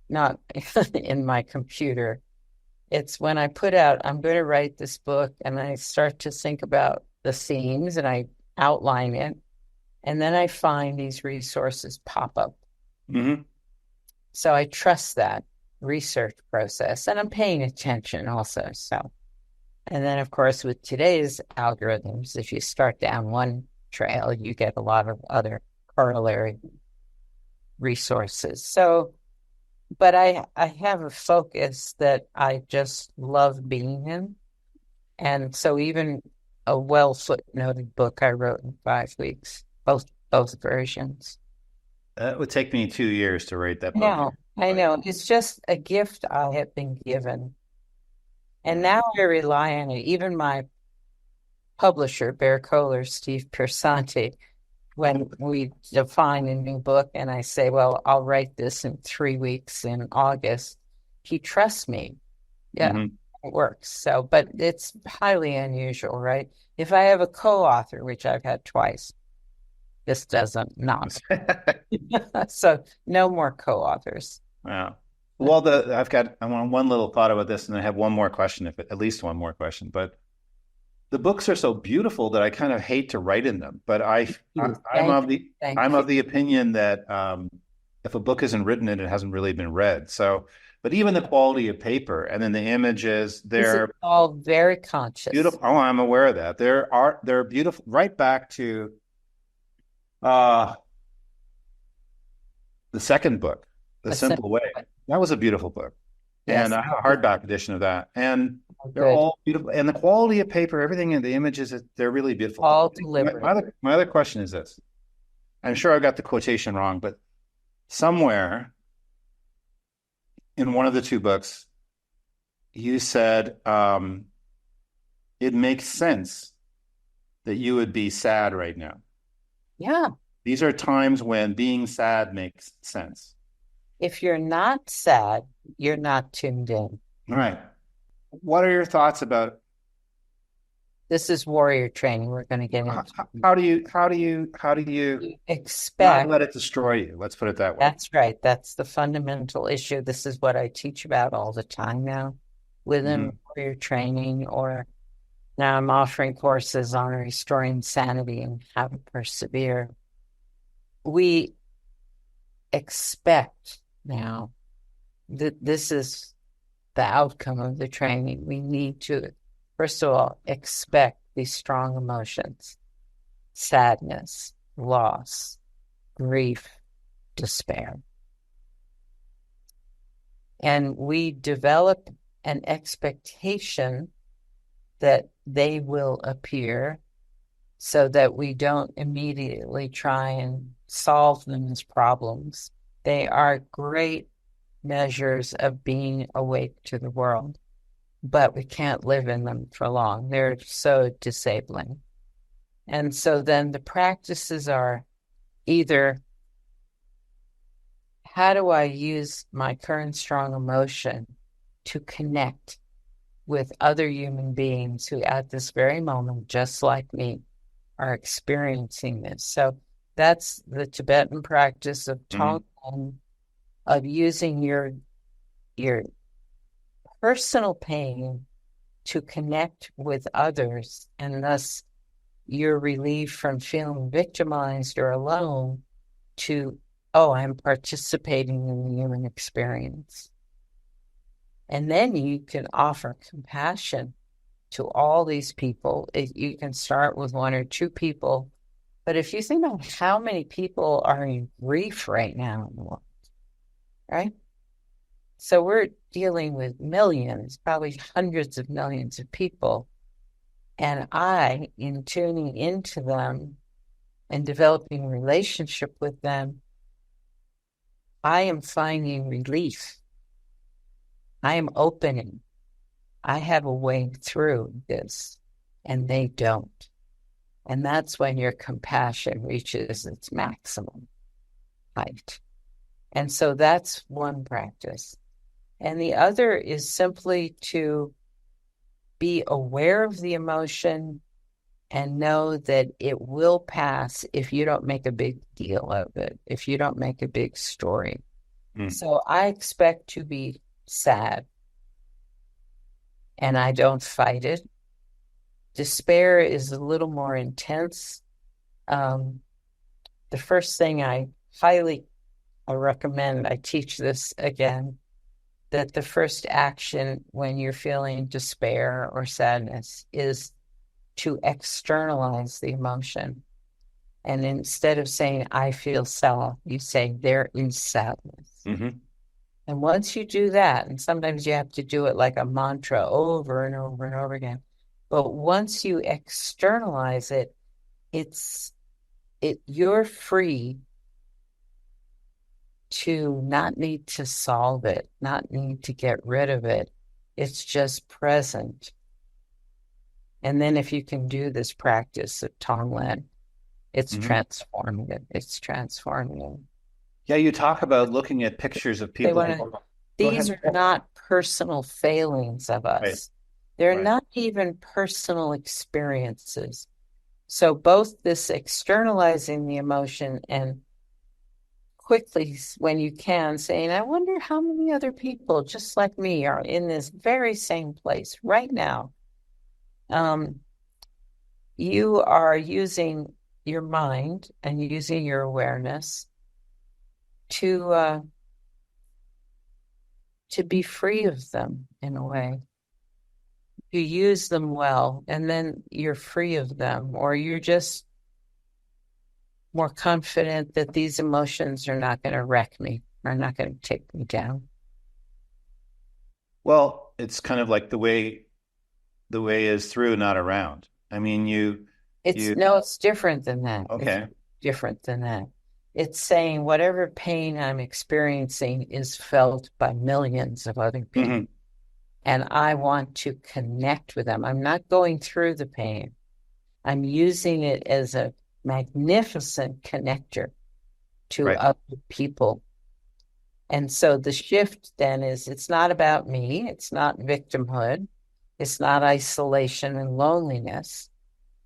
in my computer. It's when I put out, I'm going to write this book, and I start to think about the themes and I outline it, and then I find these resources pop up. Hmm. So I trust that research process, and I'm paying attention also. So, and then of course, with today's algorithms, if you start down one trail, you get a lot of other corollary resources. So, but I have a focus that I just love being in. And so even a well footnoted book I wrote in 5 weeks, both versions. It would take me 2 years to write that book. I Like, know. It's just a gift I have been given. And yeah. now I rely on it. Even my publisher, Bear Kohler, Steve Piersanti, when we define a new book and I say, well, I'll write this in 3 weeks in August, he trusts me. Yeah, Hmm. it works. So, but it's highly unusual, right? If I have a co-author, which I've had twice, this doesn't not. So no more co-authors. Wow. Well, I want one little thought about this, and I have one more question, if at least one more question. But the books are so beautiful that I kind of hate to write in them. But I'm Thank of the thank I'm you. of the opinion that if a book isn't written in, it hasn't really been read. So, but even the quality of paper and then the images, This is they're all very conscious. beautiful. Oh, I'm aware of that. They're beautiful. Right back to uh, the second book, The A Simple simple, Way. That was a beautiful book, and yes, I have a hardback edition of that. And they're good. all beautiful, and the quality of paper, everything in the images, they're really beautiful. All My, deliberate. my other my other question is this. I'm sure I got the quotation wrong, but somewhere in one of the two books, you said it makes sense that you would be sad right now. Yeah. These are times when being sad makes sense. If you're not sad, you're not tuned in. All right. What are your thoughts about This is warrior training we're going to get into. how do you You not expect, let it destroy you? Let's put it that way. that's right. That's the fundamental issue. This is what I teach about all the time now within Hmm. warrior training, or now I'm offering courses on restoring sanity and how to persevere. We expect now that this is the outcome of the training, we need to, first of all, expect these strong emotions: sadness, loss, grief, despair. And we develop an expectation that they will appear so that we don't immediately try and solve them as problems. They are great measures of being awake to the world, but we can't live in them for long. They're so disabling. And so then the practices are either, how do I use my current strong emotion to connect with other human beings who at this very moment, just like me, are experiencing this? So that's the Tibetan practice of Tonglen, of using your personal pain to connect with others, and thus you're relieved from feeling victimized or alone to, oh, I'm participating in the human experience. And then you can offer compassion to all these people. You can start with one or two people, but if you think about how many people are in grief right now in the world, right? So we're dealing with millions, probably hundreds of millions of people. And I, in tuning into them and developing a relationship with them, I am finding relief. I am opening. I have a way through this, and they don't. And that's when your compassion reaches its maximum height. And so that's one practice. And the other is simply to be aware of the emotion and know that it will pass if you don't make a big deal of it, if you don't make a big story. So I expect to be sad, and I don't fight it. Despair is a little more intense. The first thing I recommend, I teach this again, that the first action when you're feeling despair or sadness is to externalize the emotion. And instead of saying, I feel sad, you say, there is sadness. And once you do that, and sometimes you have to do it like a mantra over and over and over again, but once you externalize it, you're free to not need to solve it, not need to get rid of it. It's just present. And then if you can do this practice of Tonglen, it's transformative. It's transformative. Yeah, you talk about looking at pictures of people. These are not personal failings of us. Right. They're not even personal experiences. So both this externalizing the emotion and quickly, when you can, saying, I wonder how many other people just like me are in this very same place right now. You are using your mind and using your awareness to be free of them in a way. You use them well, and then you're free of them, or you're just more confident that these emotions are not going to wreck me, are not going to take me down. Well, it's kind of like the way is through, not around. I mean, it's different than that. Okay. It's different than that. It's saying whatever pain I'm experiencing is felt by millions of other people. And I want to connect with them. I'm not going through the pain. I'm using it as a magnificent connector to other people. And so the shift then is, it's not about me. It's not victimhood. It's not isolation and loneliness.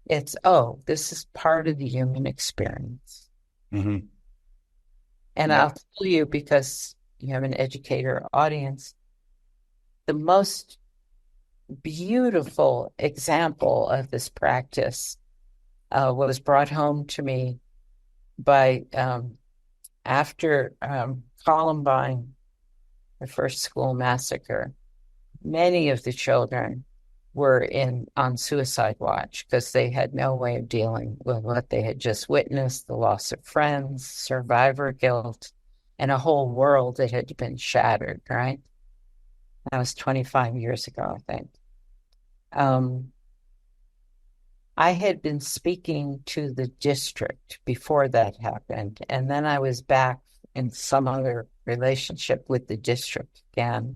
It's, oh, this is part of the human experience. And I'll tell you, because you have an educator audience, the most beautiful example of this practice was brought home to me by after Columbine, the first school massacre. many of the children were on suicide watch because they had no way of dealing with what they had just witnessed, the loss of friends, survivor guilt, and a whole world that had been shattered, right? That was 25 years ago, I think. Um, I had been speaking to the district before that happened, and then I was back in some other relationship with the district again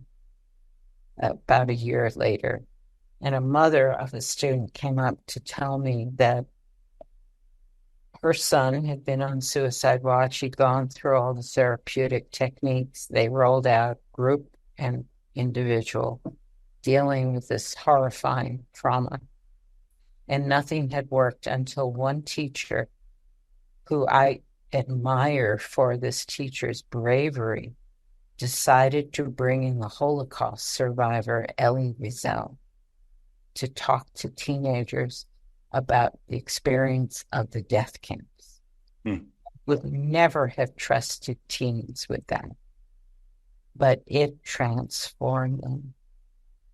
about a year later. And a mother of a student came up to tell me that her son had been on suicide watch. He'd gone through all the therapeutic techniques they rolled out, group and individual, dealing with this horrifying trauma. And nothing had worked until one teacher, who I admire for this teacher's bravery, decided to bring in the Holocaust survivor Elie Wiesel to talk to teenagers about the experience of the death camps. Would never have trusted teens with that, but it transformed them.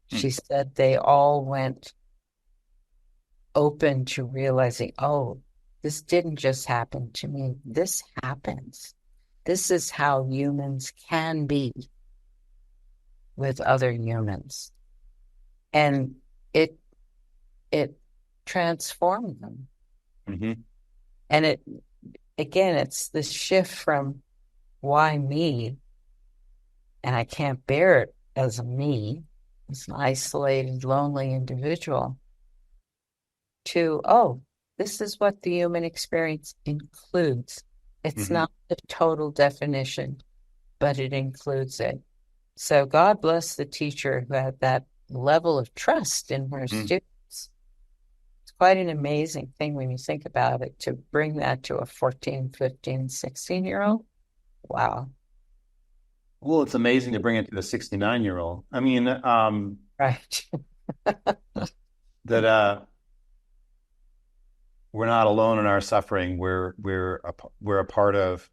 She said they all went open to realizing, oh, this didn't just happen to me. This happens. This is how humans can be with other humans. And it transformed them. And it's this shift from why me, and I can't bear it as a me, as an isolated, lonely individual, to, oh, this is what the human experience includes. It's not the total definition, but it includes it. So God bless the teacher who had that level of trust in her students. It's quite an amazing thing when you think about it, to bring that to a 14, 15, 16-year-old. Wow. Well, it's amazing to bring it to the 69-year-old. I mean, right. that we're not alone in our suffering. We're a part of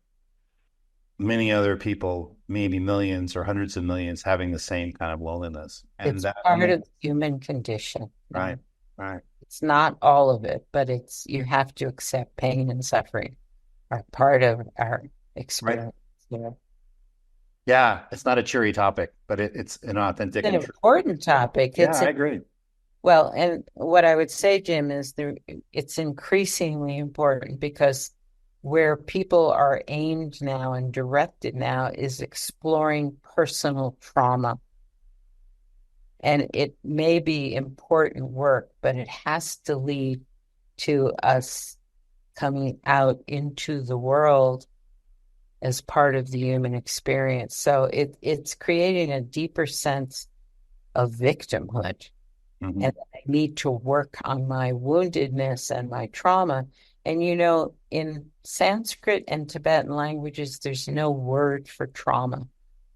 many other people, maybe millions or hundreds of millions, having the same kind of loneliness. And it's that, part of the human condition. Right, right. It's not all of it, but you have to accept pain and suffering are part of our experience. Right. Yeah, it's not a cheery topic, but it's an authentic It's an important topic. Yeah, I agree. Well, and what I would say, Jim, is it's increasingly important because where people are aimed now and directed now is exploring personal trauma. And it may be important work, but it has to lead to us coming out into the world as part of the human experience. So it's creating a deeper sense of victimhood. And I need to work on my woundedness and my trauma. And, in Sanskrit and Tibetan languages, there's no word for trauma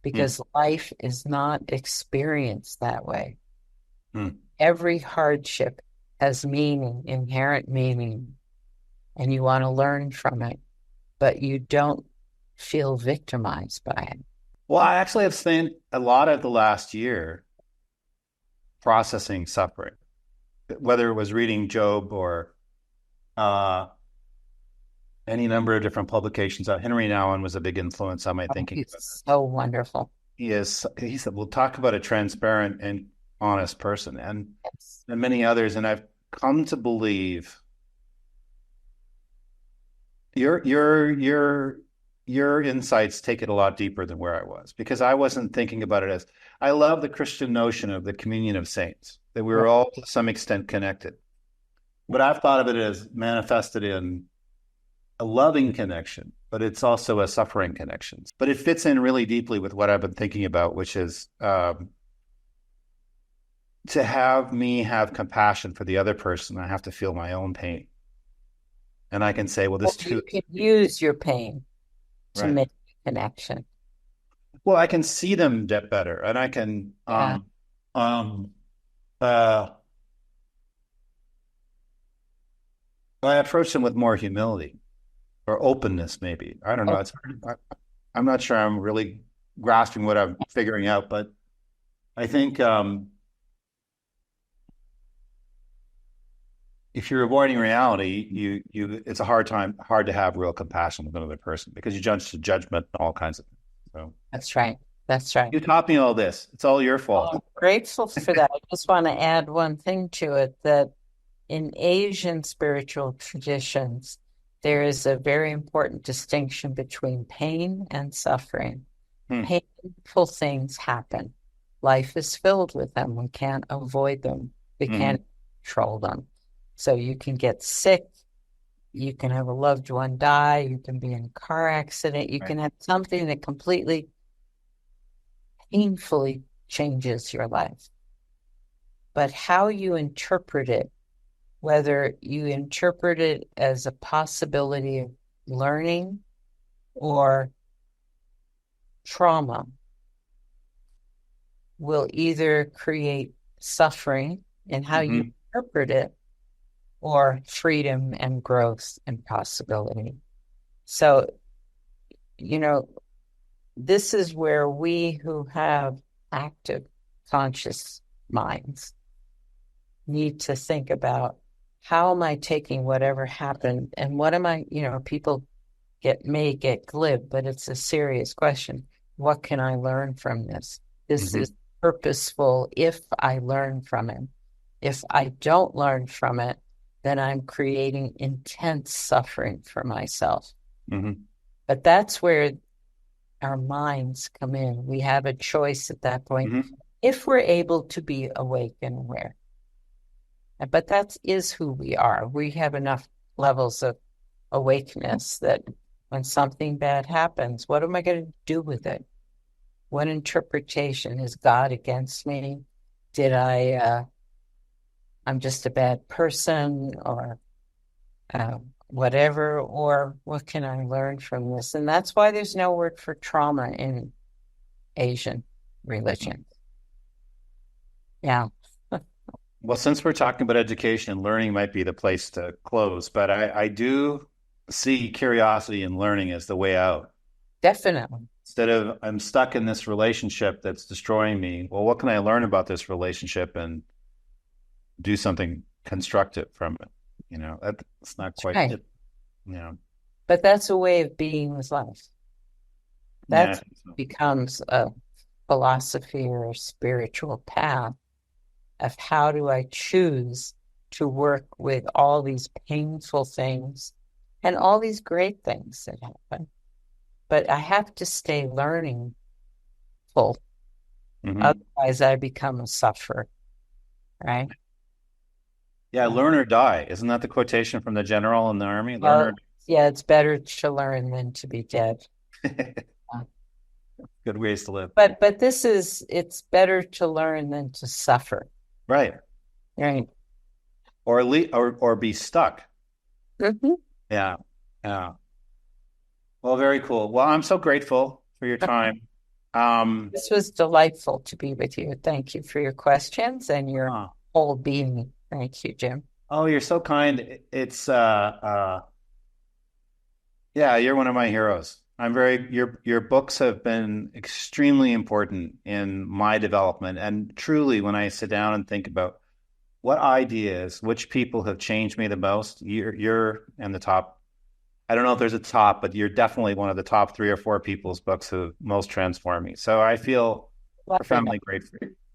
because life is not experienced that way. Every hardship has meaning, inherent meaning, and you want to learn from it, but you don't feel victimized by it. Well, I actually have spent a lot of the last year processing suffering, whether it was reading Job or any number of different publications. Henry Nouwen was a big influence on my thinking. He's so wonderful. He said, we'll talk about a transparent and honest person, and many others. And I've come to believe your insights take it a lot deeper than where I was, because I wasn't thinking about it as, I love the Christian notion of the communion of saints, that we were all to some extent connected. But I've thought of it as manifested in a loving connection, but it's also a suffering connection. But it fits in really deeply with what I've been thinking about, which is to have me have compassion for the other person. I have to feel my own pain. And I can say, well, this too. You can use your pain to make a connection. Well, I can see them get better, and I can I approach them with more humility or openness, maybe. I don't know. It's hard. I'm not sure I'm really grasping what I'm figuring out, but I think if you're avoiding reality, it's a hard to have real compassion with another person because you judge to judgment and all kinds of things. So That's right. That's right. you taught me all this. It's all your Well, I'm fault. grateful for that. I just want to add one thing to it that in Asian spiritual traditions, there is a very important distinction between pain and suffering. Hmm. Painful things happen. Life is filled with them. We can't avoid them. We Hmm. can't control them. So you can get sick. You can have a loved one die. You can be in a car accident. You Right. can have something that completely painfully changes your life. But how you interpret it, whether you interpret it as a possibility of learning or trauma, will either create suffering in how you Hmm. interpret it or freedom and growth and possibility. So, you know, this is where we who have active conscious minds need to think about how am I taking whatever happened and what am I, people may get glib, but it's a serious question. What can I learn from this? This Hmm. is purposeful if I learn from it. If I don't learn from it, then I'm creating intense suffering for myself. Hmm. But that's where our minds come in. We have a choice at that point Hmm. if we're able to be awake and aware. But that is who we are. We have enough levels of awakeness that when something bad happens, what am I going to do with it? What interpretation is God against me? Did I'm just a bad person or whatever, or what can I learn from this? And that's why there's no word for trauma in Asian religion. Yeah. Well, since we're talking about education, learning might be the place to close, but I do see curiosity and learning as the way out. Definitely. Instead of I'm stuck in this relationship that's destroying me, well, what can I learn about this relationship and do something constructive from it? That's not That's quite right. it. Yeah. But that's a way of being with life. Yeah, I That think so. becomes a philosophy or a spiritual path of how do I choose to work with all these painful things and all these great things that happen. But I have to stay learning full. Hmm. Otherwise, I become a sufferer, right? Yeah, Uh, learn or die. Isn't that the quotation from the general in the army? Learn or well, yeah, it's better to learn than to be dead. die. Uh, Good ways to live. but it's better to learn than to suffer, Right. right? Or be stuck. Mhm. Yeah. Yeah. Well, very cool. Well, I'm so grateful for your time. Um, This was delightful to be with you. Thank you for your questions and your oh, whole being. Thank you, Jim. oh, you're so kind. Yeah, you're one of my heroes. Your books have been extremely important in my development. And truly, when I sit down and think about what ideas, which people have changed me the most, you're in the top. I don't know if there's a top, but you're definitely one of the top 3 or 4 people's books who most transform me. So I feel Let me know.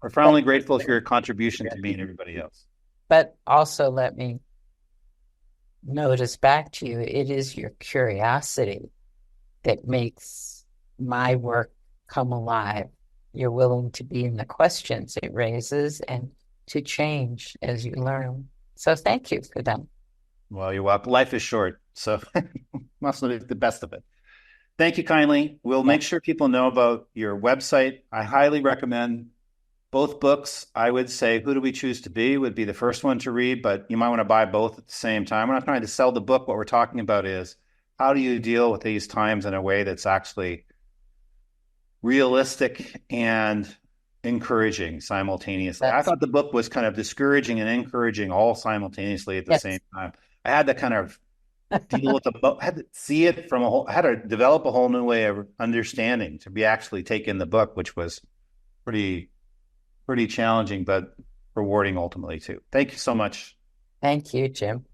But, profoundly grateful for your contribution to me and everybody else. but also let me notice back to you, it is your curiosity that makes my work come alive. You're willing to be in the questions it raises and to change as you learn. So thank you for them. Well, you're welcome. Life is short, so must make the best of it. Thank you kindly. We'll Yeah. make sure people know about your website. I highly recommend both books. I would say Who Do We Choose to Be would be the first one to read, but you might want to buy both at the same time. We're not trying to sell the book. What we're talking about is how do you deal with these times in a way that's actually realistic and encouraging simultaneously. I That's thought the book was kind of discouraging and encouraging all simultaneously at the yes. same time. I had to kind of deal with the book, had to see it from I had to develop a whole new way of understanding to be actually taking the book, which was pretty challenging, but rewarding ultimately too. Thank you so much. Thank you, Jim.